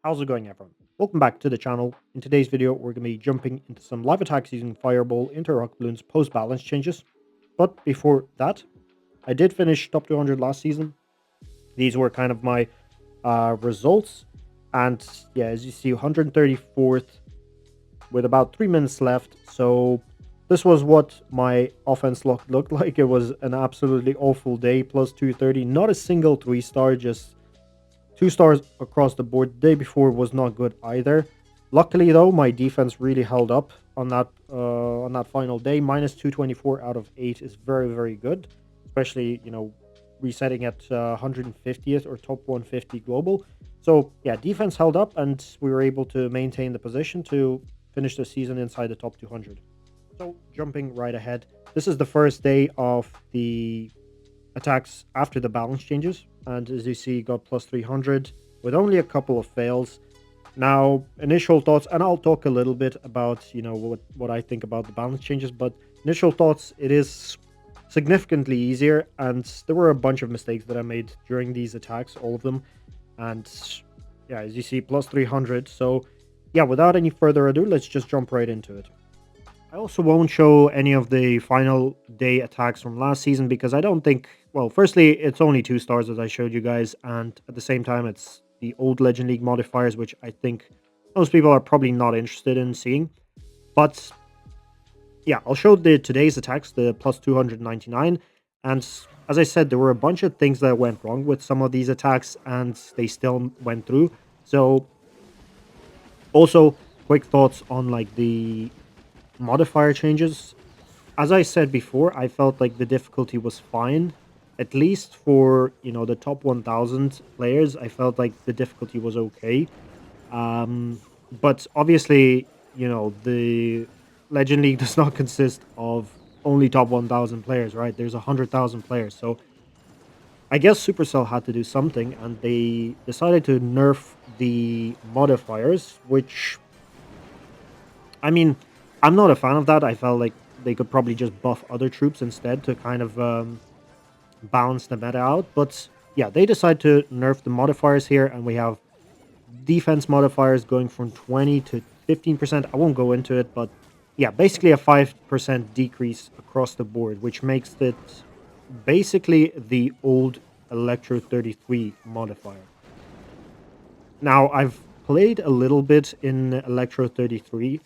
How's it going, everyone? Welcome back to the channel. In today's video, we're going to be jumping into some live attacks using Fireball into Rocketloons post-balance changes. But before that, I did finish top 200 last season. These were kind of my results. And yeah, as you see, 134th with about 3 minutes left. So this was what my offense looked like. It was an absolutely awful day, plus 230. Not a single 3-star, just 2 stars across the board. The day before was not good either. Luckily, though, my defense really held up on that final day. Minus 224 out of 8 is very, very good, especially resetting at 150th or top 150 global. So yeah, defense held up, and we were able to maintain the position to finish the season inside the top 200. So jumping right ahead, this is the first day of the attacks after the balance changes, and as you see, got plus 300 with only a couple of fails. Now, initial thoughts, and I'll talk a little bit about what I think about the balance changes, but initial thoughts, it is significantly easier, and there were a bunch of mistakes that I made during these attacks, all of them. And yeah, as you see, plus 300. So yeah, without any further ado, let's just jump right into it. I also won't show any of the final day attacks from last season because I don't think, well, firstly, it's only 2 stars as I showed you guys, and at the same time, it's the old Legend League modifiers, which I think most people are probably not interested in seeing. But yeah, I'll show the today's attacks, the plus 299, and as I said, there were a bunch of things that went wrong with some of these attacks, and they still went through. So also, quick thoughts on like the modifier changes. As I said before, I felt like the difficulty was fine. At least for, the top 1000 players, I felt like the difficulty was okay. But obviously, the Legend League does not consist of only top 1000 players, right? There's 100,000 players. So I guess Supercell had to do something, and they decided to nerf the modifiers, which, I mean, I'm not a fan of that. I felt like they could probably just buff other troops instead to kind of balance the meta out. But yeah, they decide to nerf the modifiers here, and we have defense modifiers going from 20 to 15%. I won't go into it, but yeah, basically a 5% decrease across the board, which makes it basically the old Electro 33 modifier. Now, I've played a little bit in Electro 33,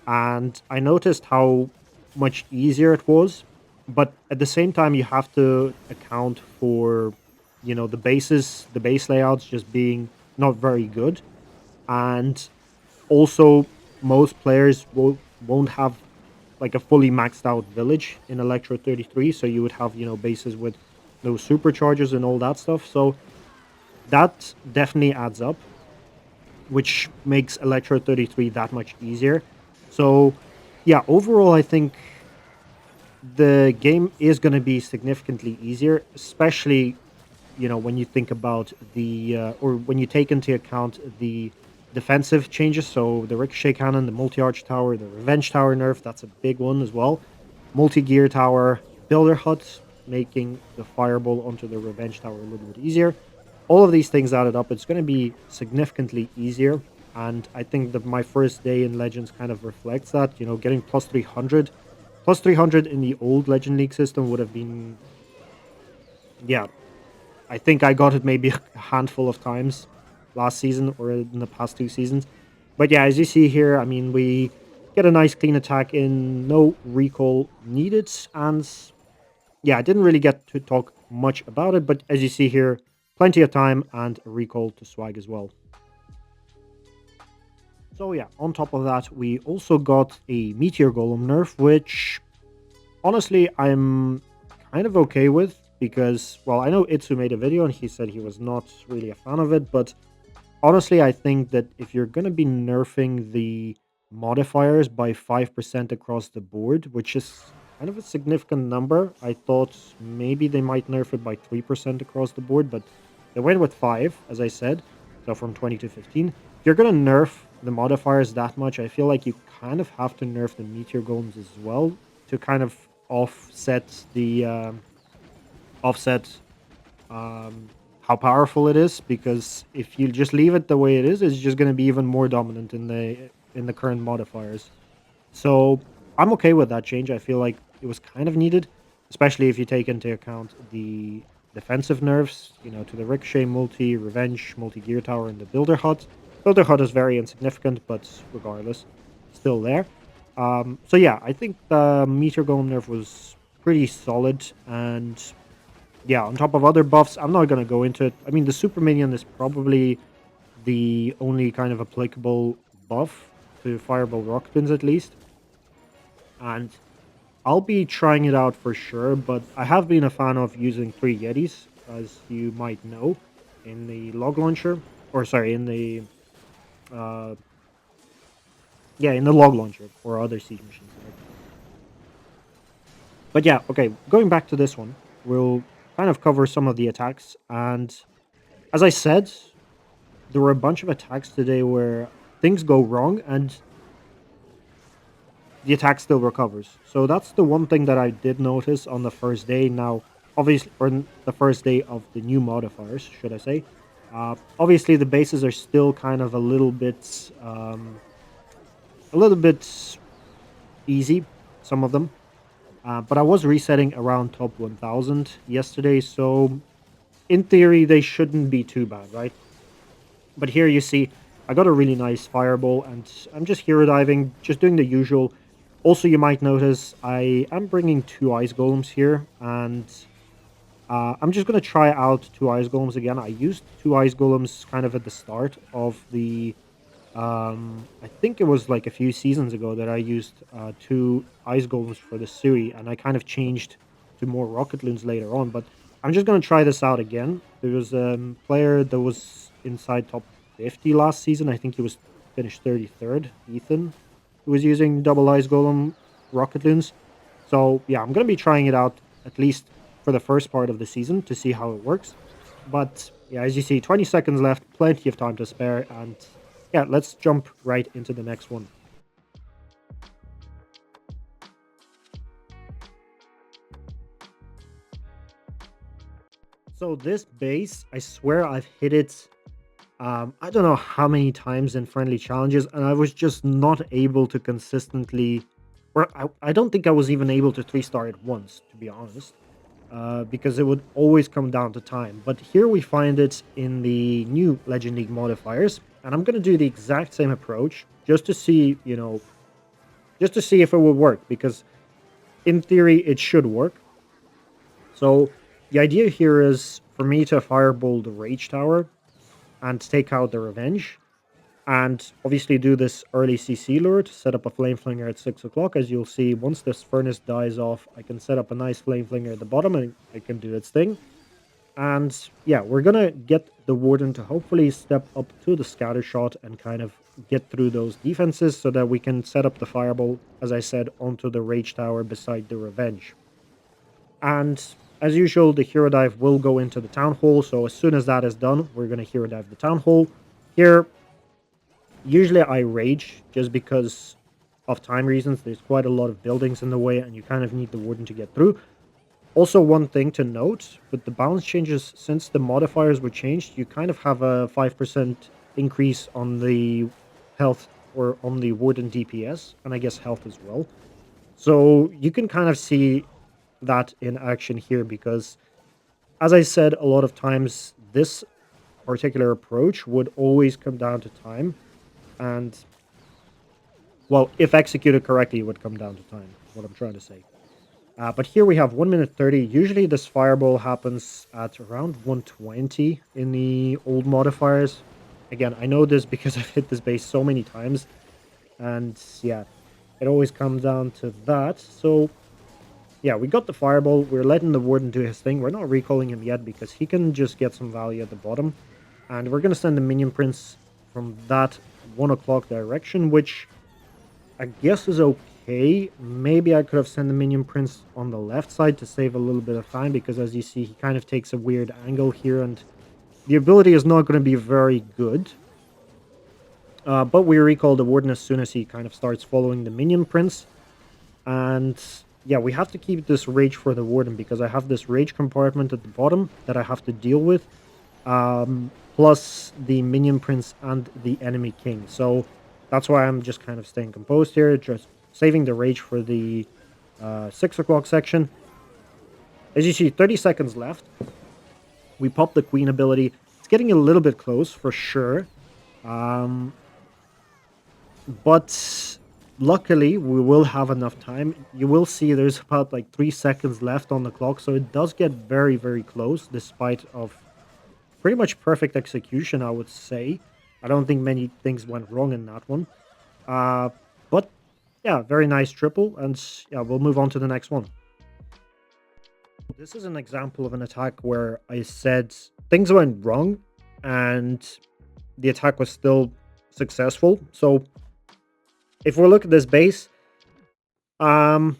and I noticed how much easier it was. But at the same time, you have to account for, the base layouts just being not very good. And also, most players won't have like a fully maxed out village in Electro 33. So you would have, bases with no superchargers and all that stuff. So that definitely adds up, which makes Electro 33 that much easier. So, yeah, overall, I think the game is going to be significantly easier, especially, when you think about or when you take into account the defensive changes. So, the Ricochet Cannon, the Multi Arch Tower, the Revenge Tower nerf, that's a big one as well. Multi Gear Tower, Builder Hut, making the Fireball onto the Revenge Tower a little bit easier. All of these things added up, it's going to be significantly easier. And I think that my first day in Legends kind of reflects that, getting plus 300. Plus 300 in the old Legend League system would have been, yeah, I think I got it maybe a handful of times last season or in the past 2 seasons. But yeah, as you see here, I mean, we get a nice clean attack in, no recall needed. And yeah, I didn't really get to talk much about it, but as you see here, plenty of time and a recall to swag as well. So yeah, on top of that, we also got a Meteor Golem nerf, which honestly I'm kind of okay with because, well, I know Itsu made a video and he said he was not really a fan of it, but honestly, I think that if you're going to be nerfing the modifiers by 5% across the board, which is kind of a significant number, I thought maybe they might nerf it by 3% across the board, but they went with 5, as I said, so from 20 to 15. If you're going to nerf the modifiers that much, I feel like you kind of have to nerf the Meteor Golems as well to kind of offset the offset um, how powerful it is, because if you just leave it the way it is, it's just going to be even more dominant in the current modifiers. So I'm okay with that change. I feel like it was kind of needed, especially if you take into account the defensive nerfs, to the Ricochet multi, Revenge, multi Gear Tower, and the Builder Hut. Builder Hut is very insignificant, but regardless, still there. So yeah, I think the Meteor Golem nerf was pretty solid, and yeah, on top of other buffs, I'm not going to go into it. I mean, the Super Minion is probably the only kind of applicable buff to Fireball Rocketloons, at least. And I'll be trying it out for sure, but I have been a fan of using 3 Yetis, as you might know, in the log launcher, or sorry, uh, in the log launcher or other siege machines. Right? But yeah, okay, going back to this one, we'll kind of cover some of the attacks. And as I said, there were a bunch of attacks today where things go wrong and the attack still recovers. So that's the one thing that I did notice on the first day. Now, obviously, the first day of the new modifiers, should I say? Obviously, the bases are still kind of a little bit easy, some of them. But I was resetting around top 1000 yesterday, so in theory they shouldn't be too bad, right? But here you see, I got a really nice fireball, and I'm just hero diving, just doing the usual. Also, you might notice I am bringing 2 ice golems here, and I'm just going to try out 2 ice golems again. I used 2 ice golems kind of at the start of the I think it was like a few seasons ago that I used 2 ice golems for the Sui, and I kind of changed to more Rocketloons later on. But I'm just gonna try this out again. There was a player that was inside top 50 last season. I think he was finished 33rd. Ethan, who was using double ice golem Rocketloons. So yeah, I'm gonna be trying it out at least for the first part of the season to see how it works. But yeah, as you see, 20 seconds left, plenty of time to spare, and yeah, let's jump right into the next one. So this base, I swear I've hit it. I don't know how many times in friendly challenges, and I was just not able to consistently, or I don't think I was even able to 3-star it once, to be honest, because it would always come down to time. But here we find it in the new Legend League modifiers, and I'm going to do the exact same approach just to see, just to see if it will work, because in theory it should work. So the idea here is for me to fireball the Rage Tower and take out the Revenge, and obviously do this early CC lure to set up a Flame Flinger at 6 o'clock. As you'll see, once this furnace dies off, I can set up a nice Flame Flinger at the bottom and it can do its thing. And yeah, we're gonna get the Warden to hopefully step up to the scatter shot and kind of get through those defenses so that we can set up the Fireball, as I said, onto the Rage Tower beside the Revenge. And as usual, the Hero Dive will go into the Town Hall, so as soon as that is done, we're gonna Hero Dive the Town Hall. Here, usually I rage just because of time reasons. There's quite a lot of buildings in the way and you kind of need the Warden to get through. Also, one thing to note, with the balance changes, since the modifiers were changed, you kind of have a 5% increase on the health or on the Warden DPS, and I guess health as well. So you can kind of see that in action here because, as I said, a lot of times this particular approach would always come down to time. And, well, if executed correctly, it would come down to time, what I'm trying to say. But here we have 1 minute 30. Usually this fireball happens at around 120 in the old modifiers. Again, I know this because I've hit this base so many times. And yeah, it always comes down to that. So yeah, we got the fireball. We're letting the Warden do his thing. We're not recalling him yet because he can just get some value at the bottom. And we're going to send the Minion Prince from that 1 o'clock direction, which I guess is okay. Maybe I could have sent the Minion Prince on the left side to save a little bit of time, because as you see, he kind of takes a weird angle here, and the ability is not going to be very good. But we recall the Warden as soon as he kind of starts following the Minion Prince. And yeah, we have to keep this Rage for the Warden, because I have this Rage compartment at the bottom that I have to deal with. plus the minion prince and the enemy king. So that's why I'm just kind of staying composed here, just saving the rage for the 6 o'clock section. As you see, 30 seconds left. We pop the queen ability. It's getting a little bit close for sure. Um, but luckily, we will have enough time. You will see there's about like 3 seconds left on the clock. So it does get very, very close despite of pretty much perfect execution, I would say. I don't think many things went wrong in that one. Uh, but yeah, very nice triple. And yeah, we'll move on to the next one. This is an example of an attack where I said things went wrong and the attack was still successful. So if we look at this base,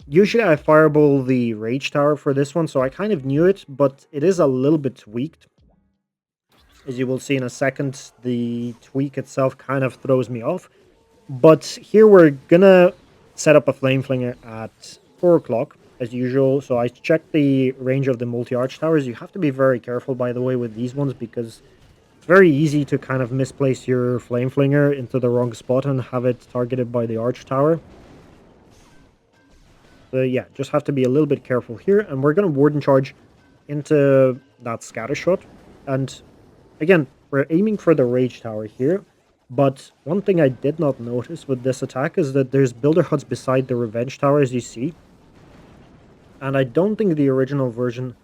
usually I fireball the rage tower for this one, so I kind of knew it, but it is a little bit tweaked. As you will see in a second, the tweak itself kind of throws me off. But here we're gonna set up a flame flinger at 4 o'clock as usual. So I checked the range of the multi-arch towers. You have to be very careful, by the way, with these ones because it's very easy to kind of misplace your flame flinger into the wrong spot and have it targeted by the arch tower. So yeah, just have to be a little bit careful here. And we're gonna warden charge into that scatter shot. And again, we're aiming for the rage tower here. But one thing I did not notice with this attack is that there's builder huts beside the revenge tower, as you see. And I don't think the original version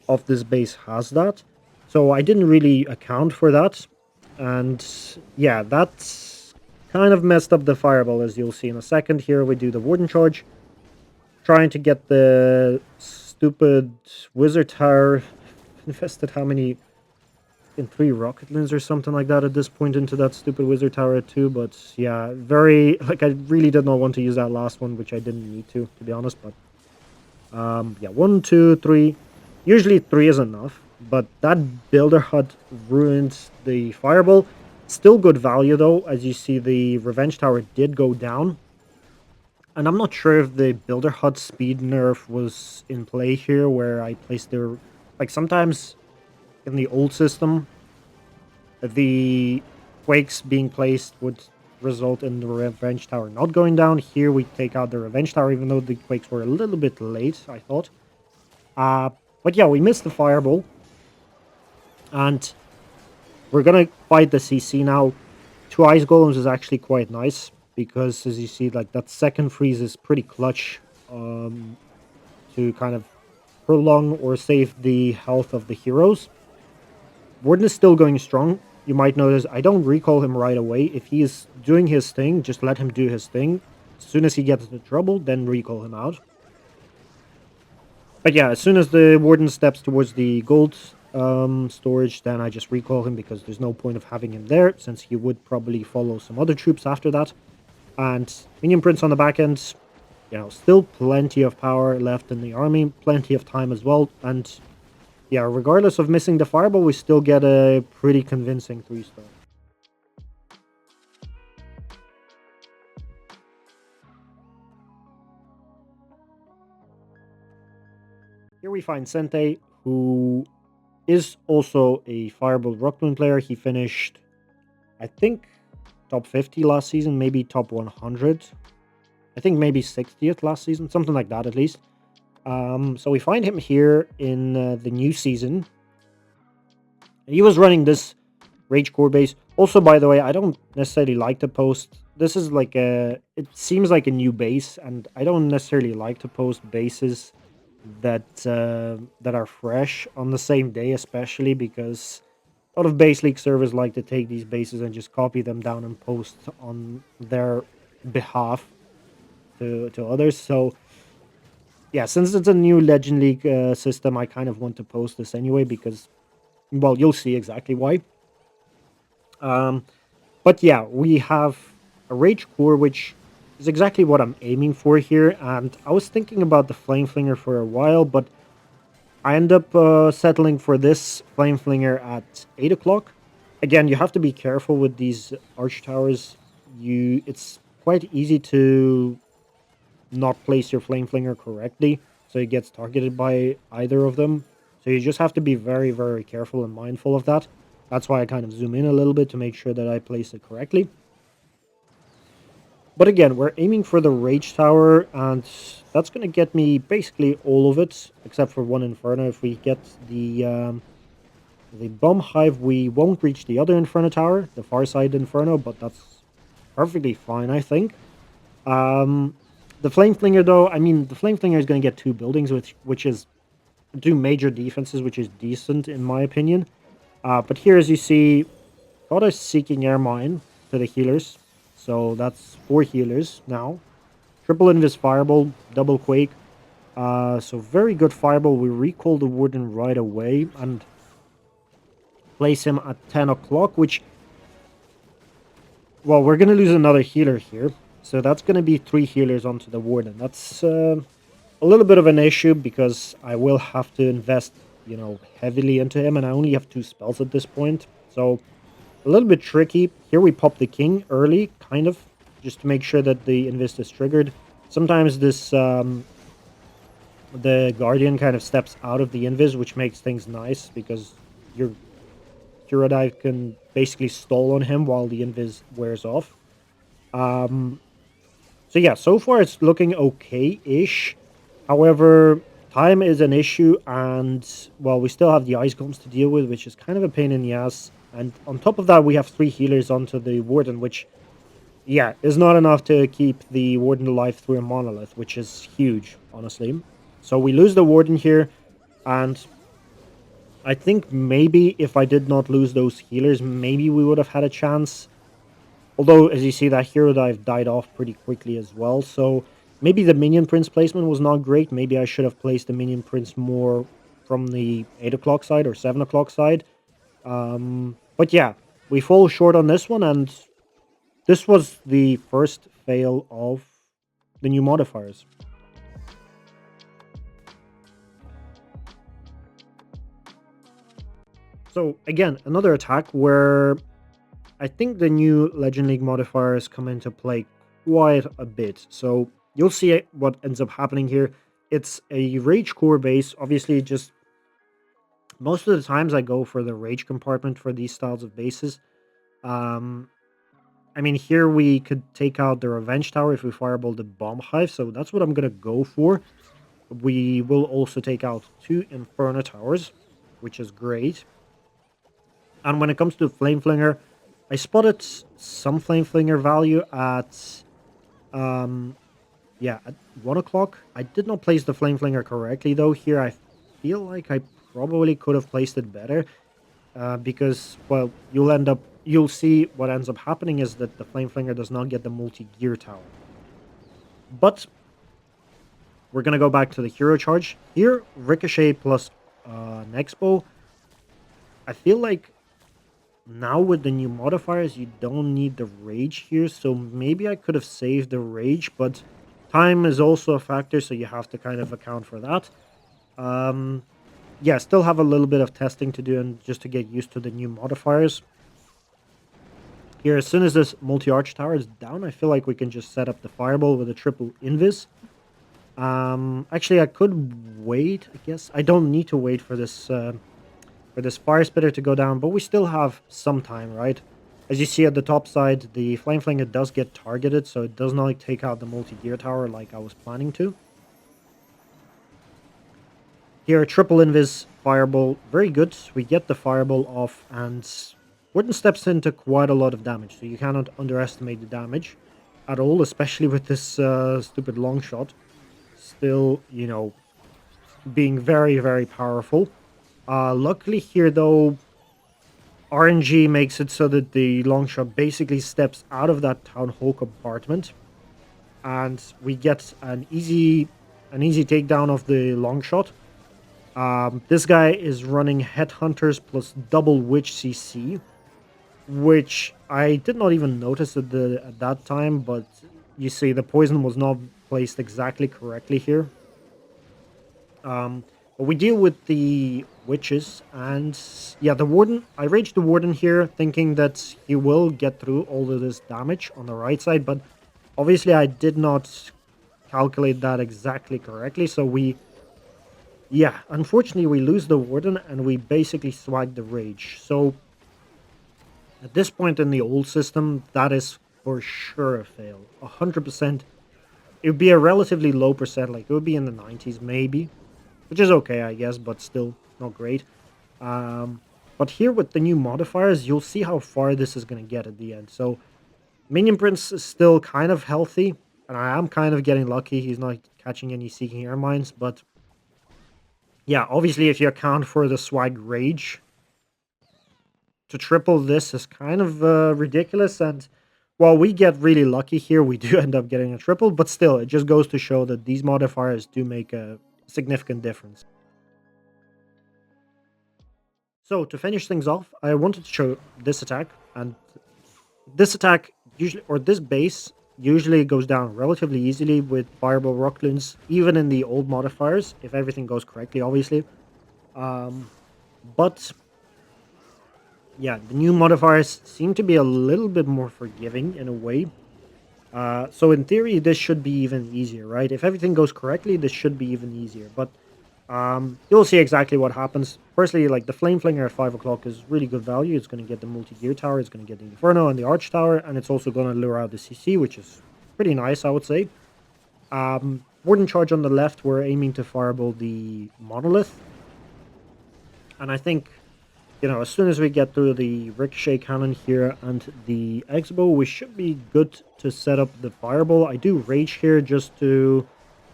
of this base has that. So I didn't really account for that. And yeah, that's kind of messed up the fireball, as you'll see in a second. Here we do the warden charge. Trying to get the stupid wizard tower. Invested how many? In 3 Rocketloons or something like that at this point into that stupid wizard tower too. But yeah, very, like, I really did not want to use that last one, which I didn't need to be honest. But yeah, 1, 2, 3. Usually 3 is enough, but that builder hut ruined the fireball. Still good value though. As you see, the revenge tower did go down. And I'm not sure if the builder hut speed nerf was in play here, where I placed their, like, sometimes in the old system, the quakes being placed would result in the revenge tower not going down. Here we take out the revenge tower, even though the quakes were a little bit late, I thought. But yeah, we missed the fireball. And we're gonna fight the CC now. 2 ice golems is actually quite nice, because as you see, like, that second freeze is pretty clutch to kind of prolong or save the health of the heroes. Warden is still going strong. You might notice I don't recall him right away. If he is doing his thing, just let him do his thing. As soon as he gets into trouble, then recall him out. But yeah, as soon as the Warden steps towards the gold storage, then I just recall him, because there's no point of having him there, since he would probably follow some other troops after that. And Minion Prince on the back end, you know, still plenty of power left in the army, plenty of time as well. And yeah, regardless of missing the fireball, we still get a pretty convincing 3-star. Here we find Synthe, who is also a fireball Rocketloon player. He finished, I think, top 50 last season, maybe top 100. I think maybe 60th last season, something like that at least. So we find him here in the new season. He was running this Rage core base. Also, by the way, I don't necessarily like to post. This is like a, it seems like a new base, and I don't necessarily like to post bases that that are fresh on the same day, especially because a lot of base league servers like to take these bases and just copy them down and post on their behalf to others. So yeah, since it's a new Legend League system, I kind of want to post this anyway, because, well, you'll see exactly why. But yeah, we have a Rage Core, which is exactly what I'm aiming for here. And I was thinking about the Flame Flinger for a while, but I end up settling for this Flame Flinger at 8 o'clock. Again, you have to be careful with these Arch Towers. It's quite easy to not place your Flame Flinger correctly, so it gets targeted by either of them. So you just have to be very, very careful and mindful of that. That's why I kind of zoom in a little bit to make sure that I place it correctly. But again, we're aiming for the Rage Tower, and that's going to get me basically all of it, except for one Inferno. If we get the Bomb Hive, we won't reach the other Inferno Tower, the far side Inferno, but that's perfectly fine, I think. Um, the Flame Flinger, though, I mean, the Flame Flinger is going to get two buildings, which is two major defenses, which is decent in my opinion. But here, as you see, got a Seeking Air Mine to the healers. So that's 4 healers now. Triple Invis Fireball, double Quake. So very good Fireball. We recall the Warden right away and place him at 10 o'clock, which, well, we're going to lose another healer here. So that's going to be 3 healers onto the Warden. That's a little bit of an issue because I will have to invest, heavily into him. And I only have 2 spells at this point. So a little bit tricky. Here we pop the king early, kind of, just to make sure that the invest is triggered. Sometimes this the guardian kind of steps out of the invis, which makes things nice because your Kuradive can basically stall on him while the invis wears off. So yeah, so far it's looking okay-ish. However, time is an issue, and well, we still have the ice golems to deal with, which is kind of a pain in the ass. And on top of that, we have 3 healers onto the warden, which, yeah, is not enough to keep the warden alive through a monolith, which is huge, honestly. So we lose the warden here, and I think maybe if I did not lose those healers, maybe we would have had a chance. Although, as you see, that hero dive died off pretty quickly as well. So maybe the minion prince placement was not great. Maybe I should have placed the minion prince more from the 8 o'clock side or 7 o'clock side. But yeah, we fall short on this one, and this was the first fail of the new modifiers. So again, another attack where I think the new Legend League modifiers come into play quite a bit. So you'll see what ends up happening here. It's a Rage core base. Obviously, just most of the times I go for the Rage compartment for these styles of bases. Um, I mean, here we could take out the Revenge Tower if we fireball the Bomb Hive. So that's what I'm going to go for. We will also take out 2 Inferno Towers, which is great. And when it comes to Flame Flinger, I spotted some Flame Flinger value at, yeah, at 1 o'clock. I did not place the Flame Flinger correctly, though. Here, I feel like I probably could have placed it better. Because, well, you'll see what ends up happening is that the Flame Flinger does not get the multi-gear tower. But we're going to go back to the hero charge. Here, Ricochet plus Nexpo. I feel like now with the new modifiers, you don't need the Rage here. So maybe I could have saved the Rage, but time is also a factor, so you have to kind of account for that. Yeah, still have a little bit of testing to do and just to get used to the new modifiers. Here, as soon as this multi-arch tower is down, I feel like we can just set up the fireball with a triple invis. Actually, I could wait, I guess. I don't need to wait for this fire spitter to go down, but we still have some time, right? As you see at the top side, the Flame Flinger does get targeted, so it does not take out the multi-gear tower like I was planning to. Here, triple invis fireball, very good. We get the fireball off, and Warden steps into quite a lot of damage, so you cannot underestimate the damage at all, especially with this stupid long shot. Still, being very, very powerful. Luckily here, though, RNG makes it so that the long shot basically steps out of that town hall compartment, and we get an easy takedown of the long shot. This guy is running Headhunters plus double Witch CC, which I did not even notice at that time, but you see the poison was not placed exactly correctly here. But we deal with the witches, and yeah, the warden. I raged the warden here, thinking that he will get through all of this damage on the right side, but obviously I did not calculate that exactly correctly. So we Yeah, unfortunately, we lose the Warden and we basically swag the Rage. So at this point in the old system, that is for sure a fail. 100%. It would be a relatively low percent, like it would be in the 90s maybe, which is okay, I guess, but still not great. Um, but here with the new modifiers, you'll see how far this is going to get at the end. So Minion Prince is still kind of healthy, and I am kind of getting lucky. He's not catching any Seeking Air Mines, but yeah, obviously, if you account for the Swag Rage, to triple this is kind of ridiculous. And while we get really lucky here, we do end up getting a triple, but still, it just goes to show that these modifiers do make a significant difference. So to finish things off, I wanted to show this attack, and this attack usually, or this base usually goes down relatively easily with Fireball Rocketloons, even in the old modifiers, if everything goes correctly, obviously. Um, but yeah, the new modifiers seem to be a little bit more forgiving in a way. So in theory, this should be even easier, right? If everything goes correctly, this should be even easier. But you'll see exactly what happens. Firstly, like the Flame Flinger at 5 o'clock is really good value. It's going to get the multi-gear tower, it's going to get the Inferno and the Arch Tower, and it's also going to lure out the CC, which is pretty nice, I would say. Warden Charge on the left, we're aiming to fireball the Monolith. And I think, you know, as soon as we get through the Ricochet Cannon here and the X-Bow, we should be good to set up the Fireball. I do Rage here just to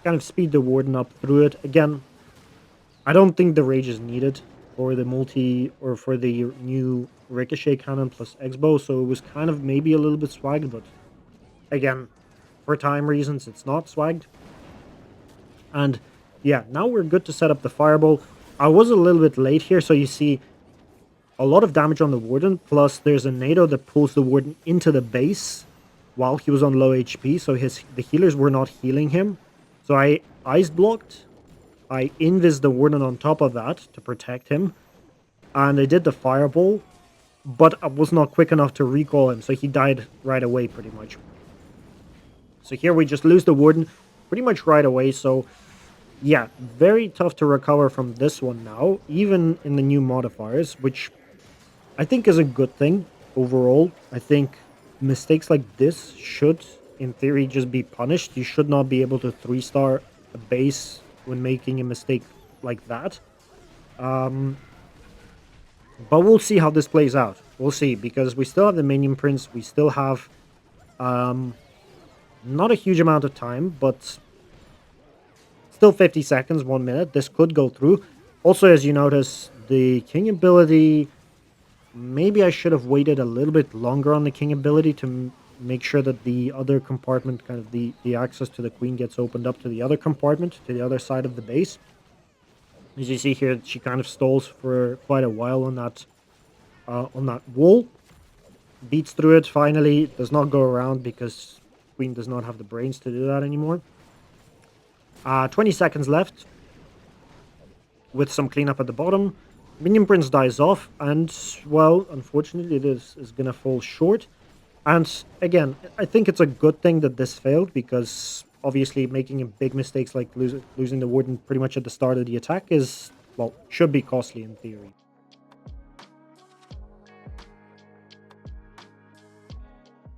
kind of speed the Warden up through it. Again, I don't think the Rage is needed for the multi or for the new Ricochet Cannon plus X-Bow, so it was kind of maybe a little bit swagged, but again, for time reasons, it's not swagged. And yeah, now we're good to set up the Fireball. I was a little bit late here, so you see a lot of damage on the Warden, plus there's a NATO that pulls the Warden into the base while he was on low HP, so the healers were not healing him. So I Ice Blocked, I Invis the Warden on top of that to protect him, and I did the Fireball, but I was not quick enough to recall him, so he died right away pretty much. So here we just lose the Warden pretty much right away, so yeah, very tough to recover from this one now, even in the new modifiers, which I think is a good thing overall. I think mistakes like this should, in theory, just be punished. You should not be able to 3-star a base when making a mistake like that. But we'll see how this plays out. We'll see, because we still have the Minion Prince. We still have not a huge amount of time, but still 50 seconds, 1 minute. This could go through. Also, as you notice, the King ability, maybe I should have waited a little bit longer on the King ability to make sure that the other compartment, kind of the access to the Queen, gets opened up to the other compartment, to the other side of the base. As you see here, she kind of stalls for quite a while on that wall. Beats through it finally, does not go around because Queen does not have the brains to do that anymore. 20 seconds left with some cleanup at the bottom. Minion Prince dies off, and, well, unfortunately, this is going to fall short. And, again, I think it's a good thing that this failed, because, obviously, making big mistakes like losing the Warden pretty much at the start of the attack is, well, should be costly in theory.